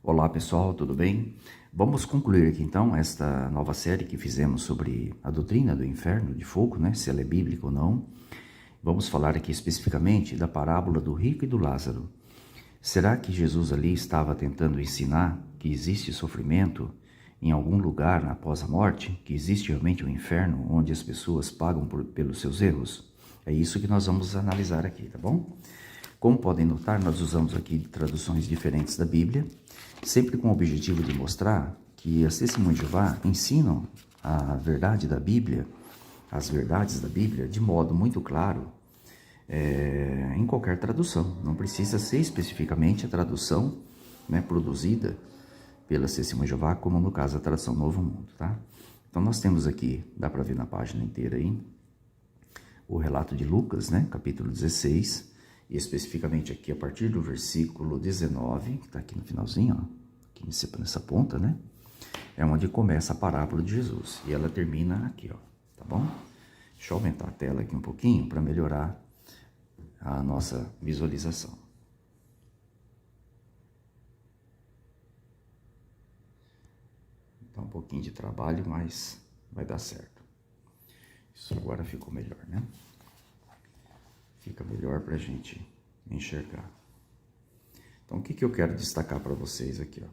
Olá pessoal, tudo bem? Vamos concluir aqui então esta nova série que fizemos sobre a doutrina do inferno de fogo, né? Se ela é bíblica ou não. Vamos falar aqui especificamente da parábola do rico e do Lázaro. Será que Jesus ali estava tentando ensinar que existe sofrimento em algum lugar após a morte? Que existe realmente um inferno onde as pessoas pagam pelos seus erros? É isso que nós vamos analisar aqui, tá bom? Como podem notar, nós usamos aqui traduções diferentes da Bíblia, sempre com o objetivo de mostrar que as testemunhas de Jeová ensinam a verdade da Bíblia, as verdades da Bíblia, de modo muito claro, em qualquer tradução. Não precisa ser especificamente a tradução, né, produzida pelas testemunhas de Jeová, como no caso a tradução Novo Mundo, tá? Então nós temos aqui, dá para ver na página inteira aí, o relato de Lucas, né, capítulo 16, e especificamente aqui a partir do versículo 19, que está aqui no finalzinho, ó, aqui nessa ponta, né? É onde começa a parábola de Jesus. E ela termina aqui, ó, tá bom? Deixa eu aumentar a tela aqui um pouquinho para melhorar a nossa visualização. Dá um pouquinho de trabalho, mas vai dar certo. Isso agora ficou melhor, né? Fica melhor para a gente enxergar. Então, o que eu quero destacar para vocês aqui, ó?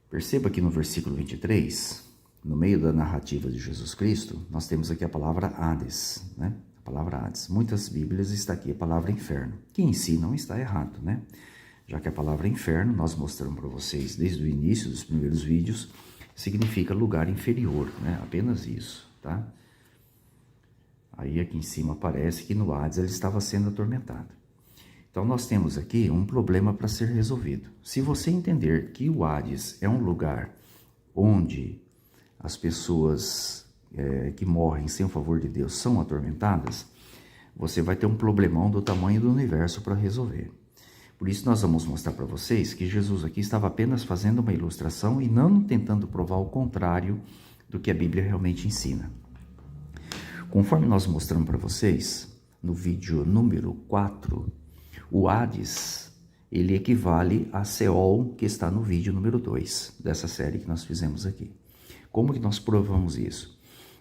Perceba que no versículo 23, no meio da narrativa de Jesus Cristo, nós temos aqui a palavra Hades, né? A palavra Hades. Muitas Bíblias está aqui a palavra inferno, que em si não está errado, né? Já que a palavra inferno, nós mostramos para vocês desde o início dos primeiros vídeos, significa lugar inferior, né? Apenas isso, tá? Aí aqui em cima aparece que no Hades ele estava sendo atormentado. Então nós temos aqui um problema para ser resolvido. Se você entender que o Hades é um lugar onde as pessoas que morrem sem o favor de Deus são atormentadas, você vai ter um problemão do tamanho do universo para resolver. Por isso nós vamos mostrar para vocês que Jesus aqui estava apenas fazendo uma ilustração e não tentando provar o contrário do que a Bíblia realmente ensina. Conforme nós mostramos para vocês, no vídeo número 4, o Hades, ele equivale a Seol, que está no vídeo número 2, dessa série que nós fizemos aqui. Como que nós provamos isso?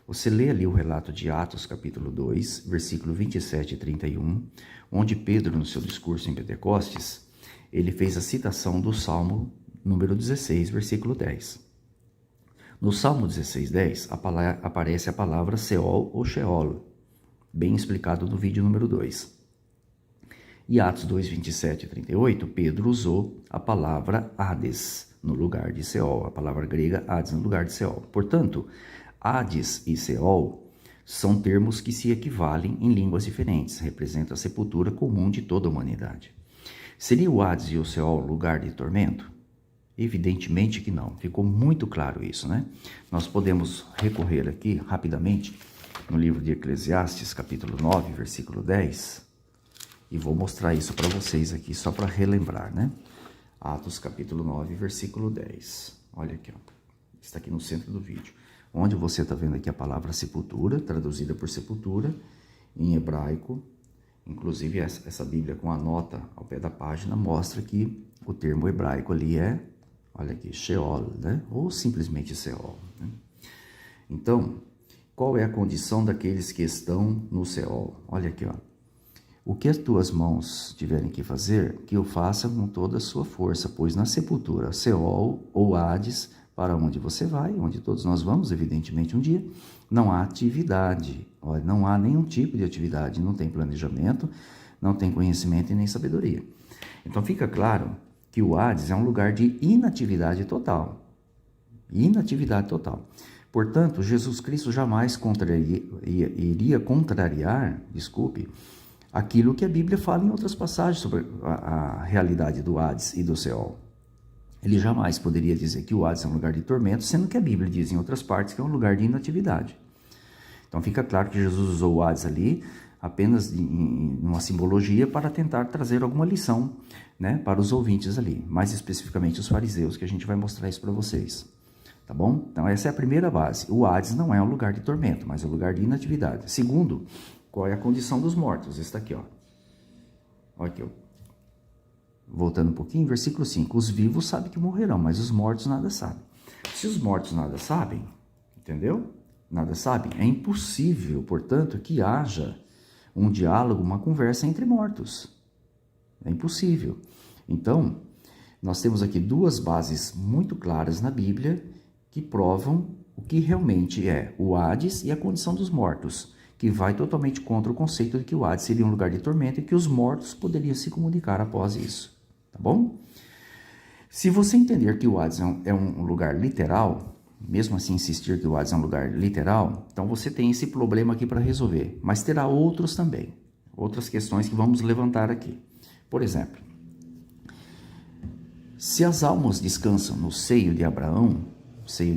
Você lê ali o relato de Atos, capítulo 2, versículo 27 e 31, onde Pedro, no seu discurso em Pentecostes, ele fez a citação do Salmo número 16, versículo 10. No Salmo 16:10 aparece a palavra Seol ou Sheol, bem explicado no vídeo número 2. E Atos 2, 27 e 38, Pedro usou a palavra Hades no lugar de Seol, a palavra grega Hades no lugar de Seol. Portanto, Hades e Seol são termos que se equivalem em línguas diferentes, representam a sepultura comum de toda a humanidade. Seria o Hades e o Seol lugar de tormento? Evidentemente que não, ficou muito claro isso, né? Nós podemos recorrer aqui rapidamente no livro de Eclesiastes, capítulo 9, versículo 10, e vou mostrar isso para vocês aqui, só para relembrar, né? Atos, capítulo 9, versículo 10. Olha aqui, ó. Está aqui no centro do vídeo. Onde você está vendo aqui a palavra sepultura, traduzida por sepultura, em hebraico. Inclusive, essa Bíblia com a nota ao pé da página mostra que o termo hebraico ali é, olha aqui, Sheol, né? Ou simplesmente Seol, né? Então, qual é a condição daqueles que estão no Seol? Olha aqui, ó. O que as tuas mãos tiverem que fazer, que o faça com toda a sua força, pois na sepultura, Seol ou Hades, para onde você vai, onde todos nós vamos, evidentemente um dia, não há atividade, olha, não há nenhum tipo de atividade, não tem planejamento, não tem conhecimento e nem sabedoria. Então fica claro que o Hades é um lugar de inatividade total. Inatividade total. Portanto, Jesus Cristo jamais iria contrariar, aquilo que a Bíblia fala em outras passagens sobre a realidade do Hades e do Seol. Ele jamais poderia dizer que o Hades é um lugar de tormento, sendo que a Bíblia diz em outras partes que é um lugar de inatividade. Então fica claro que Jesus usou o Hades ali apenas em uma simbologia para tentar trazer alguma lição, né, para os ouvintes ali, mais especificamente os fariseus, que a gente vai mostrar isso para vocês. Tá bom? Então essa é a primeira base. O Hades não é um lugar de tormento, mas é um lugar de inatividade. Segundo, qual é a condição dos mortos? Esse está aqui, ó. Olha aqui, ó. Voltando um pouquinho, versículo 5. Os vivos sabem que morrerão, mas os mortos nada sabem. Se os mortos nada sabem, entendeu? Nada sabem. É impossível, portanto, que haja um diálogo, uma conversa entre mortos. É impossível. Então, nós temos aqui duas bases muito claras na Bíblia que provam o que realmente é o Hades e a condição dos mortos, que vai totalmente contra o conceito de que o Hades seria um lugar de tormento e que os mortos poderiam se comunicar após isso. Tá bom? Se você entender que o Hades é um lugar literal, mesmo assim insistir que o Hades é um lugar literal, então você tem esse problema aqui para resolver, mas terá outros também, outras questões que vamos levantar aqui. Por exemplo, se as almas descansam no seio de Abraão, o seio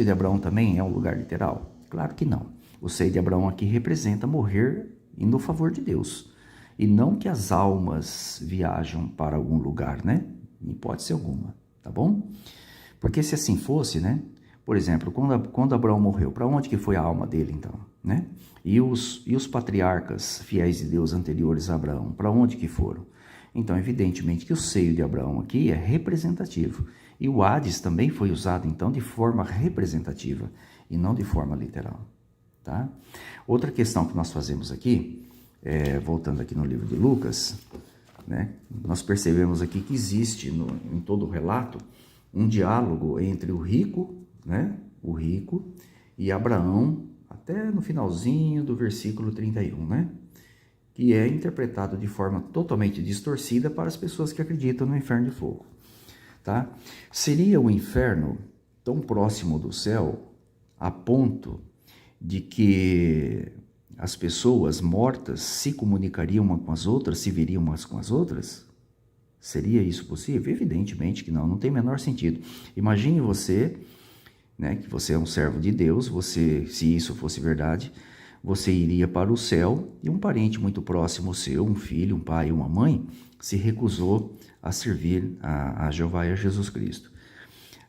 de Abraão também é um lugar literal? Claro que não. O seio de Abraão aqui representa morrer indo a favor de Deus, e não que as almas viajam para algum lugar, né? Em hipótese alguma, tá bom? Porque se assim fosse, né? Por exemplo, quando Abraão morreu, para onde que foi a alma dele então, né? E os patriarcas fiéis de Deus anteriores a Abraão, para onde que foram? Então, evidentemente que o seio de Abraão aqui é representativo. E o Hades também foi usado, então, de forma representativa e não de forma literal, tá? Outra questão que nós fazemos aqui, voltando aqui no livro de Lucas, né? Nós percebemos aqui que existe em todo o relato um diálogo entre o rico, né? O rico e Abraão, até no finalzinho do versículo 31, né? Que é interpretado de forma totalmente distorcida para as pessoas que acreditam no inferno de fogo, tá? Seria o inferno tão próximo do céu a ponto de que as pessoas mortas se comunicariam umas com as outras, se viriam umas com as outras? Seria isso possível? Evidentemente que não, não tem o menor sentido. Imagine você, né, que você é um servo de Deus, se isso fosse verdade, você iria para o céu e um parente muito próximo seu, um filho, um pai, uma mãe, se recusou a servir a Jeová e a Jesus Cristo.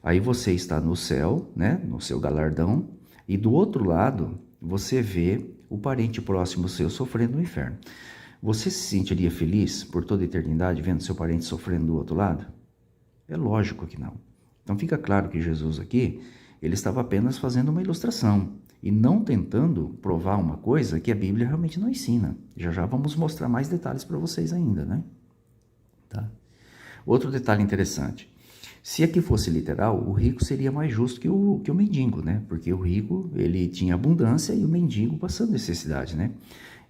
Aí você está no céu, né, no seu galardão, e do outro lado você vê o parente próximo seu sofrendo no inferno. Você se sentiria feliz por toda a eternidade vendo seu parente sofrendo do outro lado? É lógico que não. Então fica claro que Jesus aqui, ele estava apenas fazendo uma ilustração e não tentando provar uma coisa que a Bíblia realmente não ensina. Já vamos mostrar mais detalhes para vocês ainda, né? Tá? Outro detalhe interessante. Se aqui fosse literal, o rico seria mais justo que o mendigo, né? Porque o rico, ele tinha abundância e o mendigo passando necessidade, né?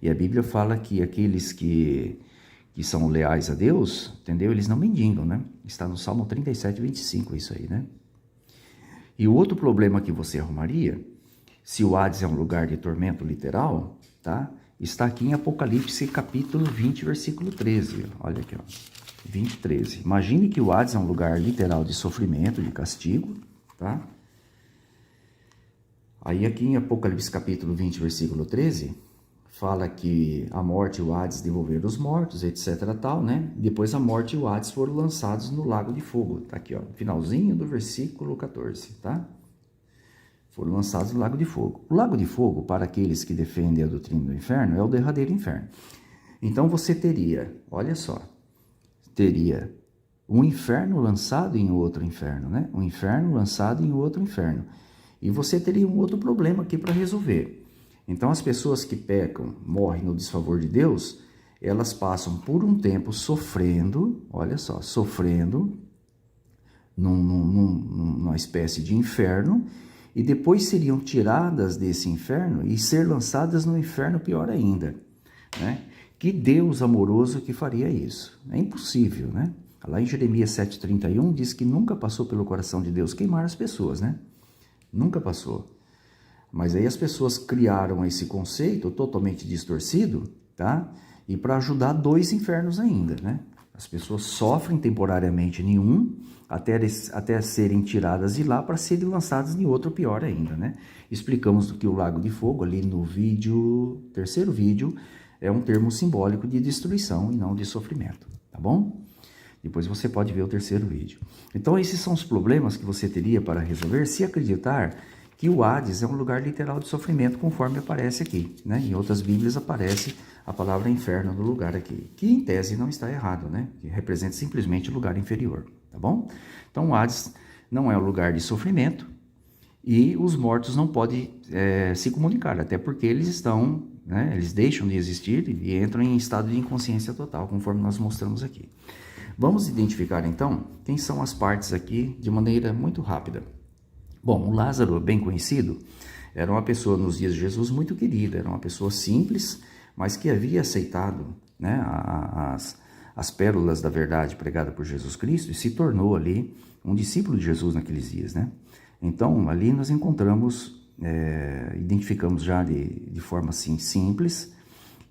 E a Bíblia fala que aqueles que são leais a Deus, entendeu? Eles não mendigam, né? Está no Salmo 37, 25, isso aí, né? E o outro problema que você arrumaria, se o Hades é um lugar de tormento literal, tá? Está aqui em Apocalipse capítulo 20, versículo 13. Olha aqui, ó. 20, 13. Imagine que o Hades é um lugar literal de sofrimento, de castigo, tá? Aí aqui em Apocalipse capítulo 20, versículo 13, fala que a morte e o Hades devolveram os mortos, etc, tal, né? Depois a morte e o Hades foram lançados no lago de fogo. Tá aqui, ó, finalzinho do versículo 14, tá? Foram lançados no lago de fogo. O lago de fogo, para aqueles que defendem a doutrina do inferno, é o derradeiro inferno. Então você teria, olha só, teria um inferno lançado em outro inferno, né? Um inferno lançado em outro inferno. E você teria um outro problema aqui para resolver. Então, as pessoas que pecam, morrem no desfavor de Deus, elas passam por um tempo sofrendo, olha só, sofrendo numa espécie de inferno, e depois seriam tiradas desse inferno e ser lançadas no inferno pior ainda, né? Que Deus amoroso que faria isso? É impossível, né? Lá em Jeremias 7,31 diz que nunca passou pelo coração de Deus queimar as pessoas, né? Nunca passou. Mas aí as pessoas criaram esse conceito totalmente distorcido, tá? E para ajudar dois infernos ainda, né? As pessoas sofrem temporariamente em um, até serem tiradas de lá para serem lançadas em outro pior ainda, né? Explicamos que o lago de fogo ali no vídeo, terceiro vídeo, é um termo simbólico de destruição e não de sofrimento, tá bom? Depois você pode ver o terceiro vídeo. Então esses são os problemas que você teria para resolver se acreditar que o Hades é um lugar literal de sofrimento, conforme aparece aqui, né? Em outras Bíblias aparece a palavra inferno no lugar aqui, que em tese não está errado, né? Que representa simplesmente o lugar inferior, tá bom? Então o Hades não é um lugar de sofrimento e os mortos não podem se comunicar, até porque eles estão, né? Eles deixam de existir e entram em estado de inconsciência total, conforme nós mostramos aqui. Vamos identificar então quem são as partes aqui de maneira muito rápida. Bom, o Lázaro, bem conhecido, era uma pessoa nos dias de Jesus muito querida, era uma pessoa simples, mas que havia aceitado, né, as pérolas da verdade pregada por Jesus Cristo e se tornou ali um discípulo de Jesus naqueles dias, né? Então, ali nós encontramos, identificamos já de forma assim simples,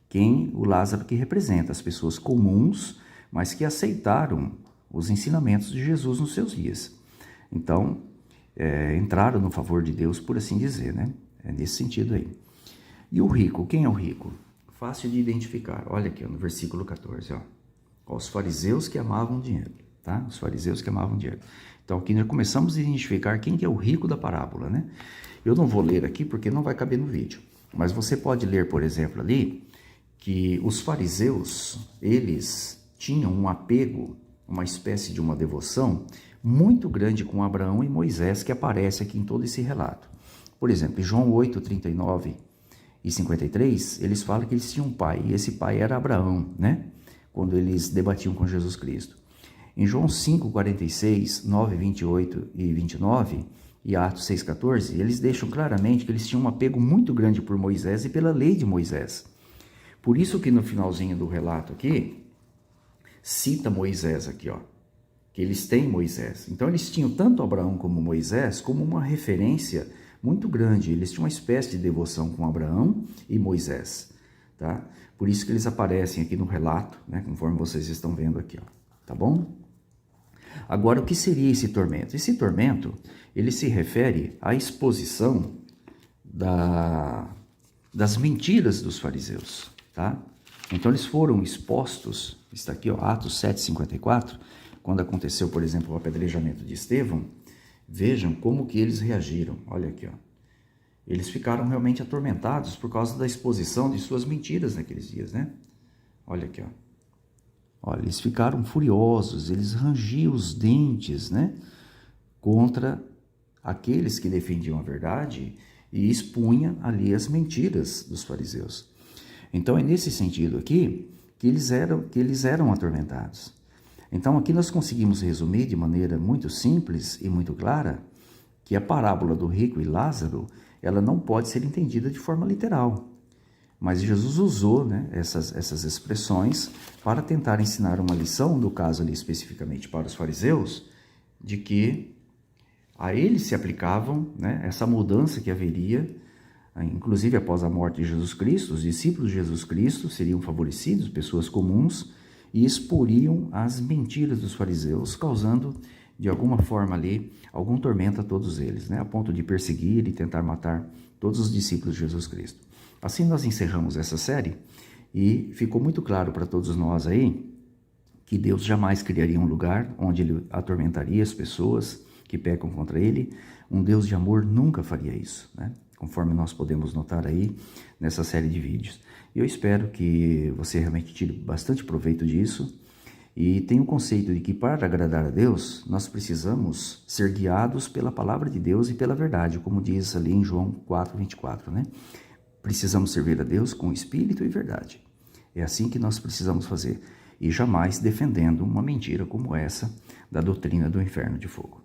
quem o Lázaro que representa, as pessoas comuns, mas que aceitaram os ensinamentos de Jesus nos seus dias. Então, entraram no favor de Deus, por assim dizer, né? É nesse sentido aí. E o rico, quem é o rico? Fácil de identificar. Olha aqui, ó, no versículo 14, ó. Os fariseus que amavam dinheiro, tá? Os fariseus que amavam dinheiro. Então, aqui nós começamos a identificar quem que é o rico da parábola, né? Eu não vou ler aqui porque não vai caber no vídeo, mas você pode ler, por exemplo, ali, que os fariseus, eles tinham um apego, uma espécie de uma devoção muito grande com Abraão e Moisés, que aparece aqui em todo esse relato. Por exemplo, em João 8, 39 e 53, eles falam que eles tinham um pai, e esse pai era Abraão, né? Quando eles debatiam com Jesus Cristo. Em João 5, 46, 9, 28 e 29 e Atos 6, 14, eles deixam claramente que eles tinham um apego muito grande por Moisés e pela lei de Moisés. Por isso que no finalzinho do relato aqui, cita Moisés aqui, ó, que eles têm Moisés. Então eles tinham tanto Abraão como Moisés como uma referência muito grande. Eles tinham uma espécie de devoção com Abraão e Moisés, tá? Por isso que eles aparecem aqui no relato, né, conforme vocês estão vendo aqui, ó, tá bom? Agora, o que seria esse tormento? Esse tormento, ele se refere à exposição das mentiras dos fariseus, tá? Então eles foram expostos, está aqui, ó, Atos 7:54, quando aconteceu, por exemplo, o apedrejamento de Estevão. Vejam como que eles reagiram. Olha aqui, ó. Eles ficaram realmente atormentados por causa da exposição de suas mentiras naqueles dias, né? Olha aqui, ó. Olha, eles ficaram furiosos, eles rangiam os dentes, né? Contra aqueles que defendiam a verdade e expunham ali as mentiras dos fariseus. Então é nesse sentido aqui que eles eram atormentados. Então aqui nós conseguimos resumir de maneira muito simples e muito clara que a parábola do rico e Lázaro, ela não pode ser entendida de forma literal. Mas Jesus usou, né, essas expressões para tentar ensinar uma lição, no caso ali especificamente para os fariseus, de que a eles se aplicavam, né, essa mudança que haveria, inclusive após a morte de Jesus Cristo. Os discípulos de Jesus Cristo seriam favorecidos, pessoas comuns, e exporiam as mentiras dos fariseus, causando de alguma forma ali algum tormento a todos eles, né, a ponto de perseguir e tentar matar todos os discípulos de Jesus Cristo. Assim nós encerramos essa série e ficou muito claro para todos nós aí que Deus jamais criaria um lugar onde ele atormentaria as pessoas que pecam contra ele. Um Deus de amor nunca faria isso, né? Conforme nós podemos notar aí nessa série de vídeos. E eu espero que você realmente tire bastante proveito disso e tenha o conceito de que para agradar a Deus, nós precisamos ser guiados pela palavra de Deus e pela verdade, como diz ali em João 4:24, né? Precisamos servir a Deus com espírito e verdade. É assim que nós precisamos fazer, e jamais defendendo uma mentira como essa da doutrina do inferno de fogo.